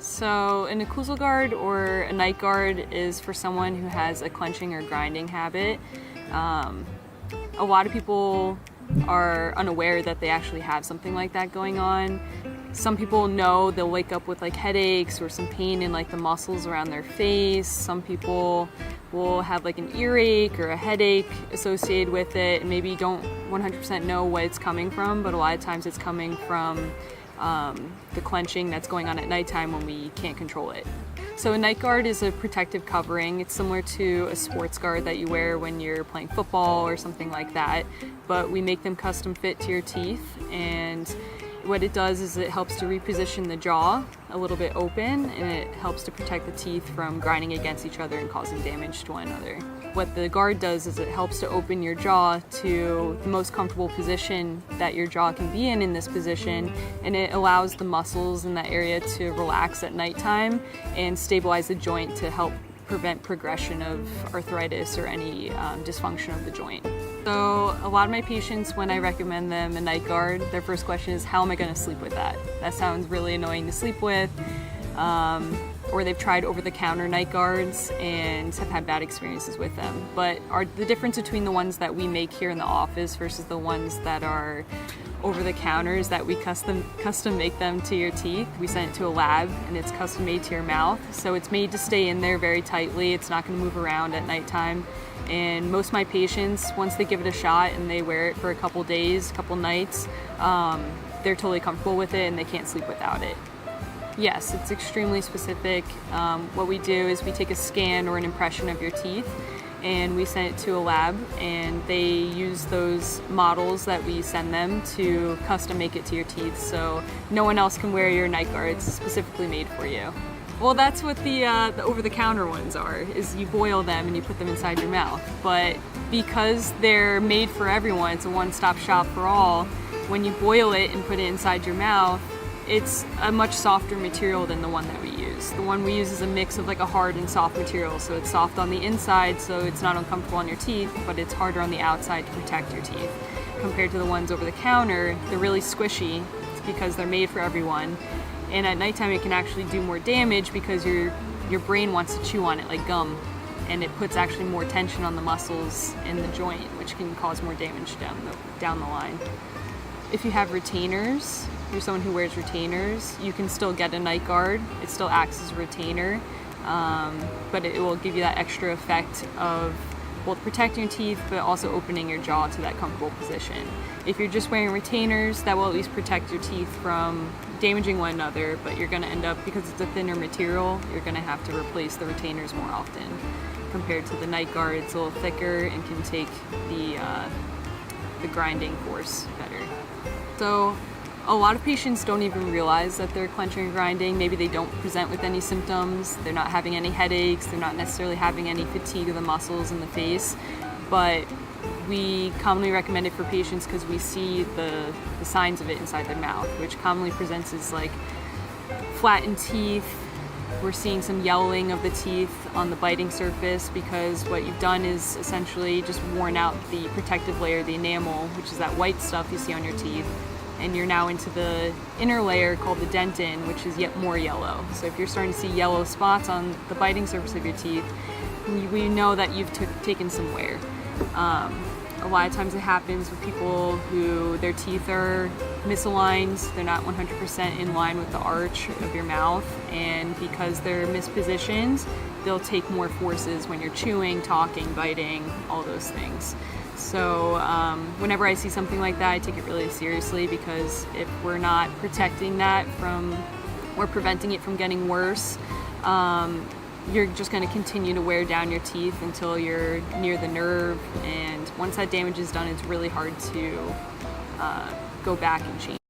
So an occlusal guard or a night guard is for someone who has a clenching or grinding habit. A lot of people are unaware that they actually have something like that going on. Some people know they'll wake up with like headaches or some pain in like the muscles around their face. Some people will have like an earache or a headache associated with it, and maybe you don't 100% know what it's coming from, but a lot of times it's coming from the clenching that's going on at nighttime when we can't control it. So a night guard is a protective covering. It's similar to a sports guard that you wear when you're playing football or something like that, but we make them custom fit to your teeth, and what it does is it helps to reposition the jaw a little bit open, and it helps to protect the teeth from grinding against each other and causing damage to one another. What the guard does is it helps to open your jaw to the most comfortable position that your jaw can be in this position, and it allows the muscles in that area to relax at nighttime and stabilize the joint to help prevent progression of arthritis or any dysfunction of the joint. So a lot of my patients, when I recommend them a night guard, their first question is, how am I going to sleep with that? That sounds really annoying to sleep with. Or they've tried over-the-counter night guards and have had bad experiences with them. But the difference between the ones that we make here in the office versus the ones that are over-the-counter is that we custom make them to your teeth. We send it to a lab and it's custom made to your mouth. So it's made to stay in there very tightly. It's not going to move around at nighttime. And most of my patients, once they give it a shot and they wear it for a couple days, a couple nights, they're totally comfortable with it and they can't sleep without it. Yes, it's extremely specific. What we do is we take a scan or an impression of your teeth and we send it to a lab, and they use those models that we send them to custom make it to your teeth, so no one else can wear your night guard. It's specifically made for you. Well, that's what the over-the-counter ones are, is you boil them and you put them inside your mouth. But because they're made for everyone, it's a one-stop shop for all, when you boil it and put it inside your mouth, it's a much softer material than the one that we use. The one we use is a mix of like a hard and soft material, so it's soft on the inside so it's not uncomfortable on your teeth, but it's harder on the outside to protect your teeth. Compared to the ones over the counter, they're really squishy. It's because they're made for everyone. And at nighttime it can actually do more damage because your brain wants to chew on it like gum, and it puts actually more tension on the muscles in the joint, which can cause more damage down the line. If you have retainers, you're someone who wears retainers, you can still get a night guard. It still acts as a retainer, but it will give you that extra effect of both protecting your teeth but also opening your jaw to that comfortable position. If you're just wearing retainers, that will at least protect your teeth from damaging one another, but you're going to end up, because it's a thinner material, you're going to have to replace the retainers more often. Compared to the night guard, it's a little thicker and can take the grinding force better. So a lot of patients don't even realize that they're clenching or grinding. Maybe they don't present with any symptoms, they're not having any headaches, they're not necessarily having any fatigue of the muscles in the face, but we commonly recommend it for patients because we see the signs of it inside their mouth, which commonly presents as like flattened teeth. We're seeing some yellowing of the teeth on the biting surface because what you've done is essentially just worn out the protective layer, the enamel, which is that white stuff you see on your teeth, and you're now into the inner layer called the dentin, which is yet more yellow. So if you're starting to see yellow spots on the biting surface of your teeth, we know that you've taken some wear. A lot of times it happens with people who their teeth are misaligned, they're not 100% in line with the arch of your mouth, and because they're mispositioned, they'll take more forces when you're chewing, talking, biting, all those things. So whenever I see something like that, I take it really seriously, because if we're not protecting that or preventing it from getting worse, you're just going to continue to wear down your teeth until you're near the nerve, and once that damage is done, it's really hard to go back and change.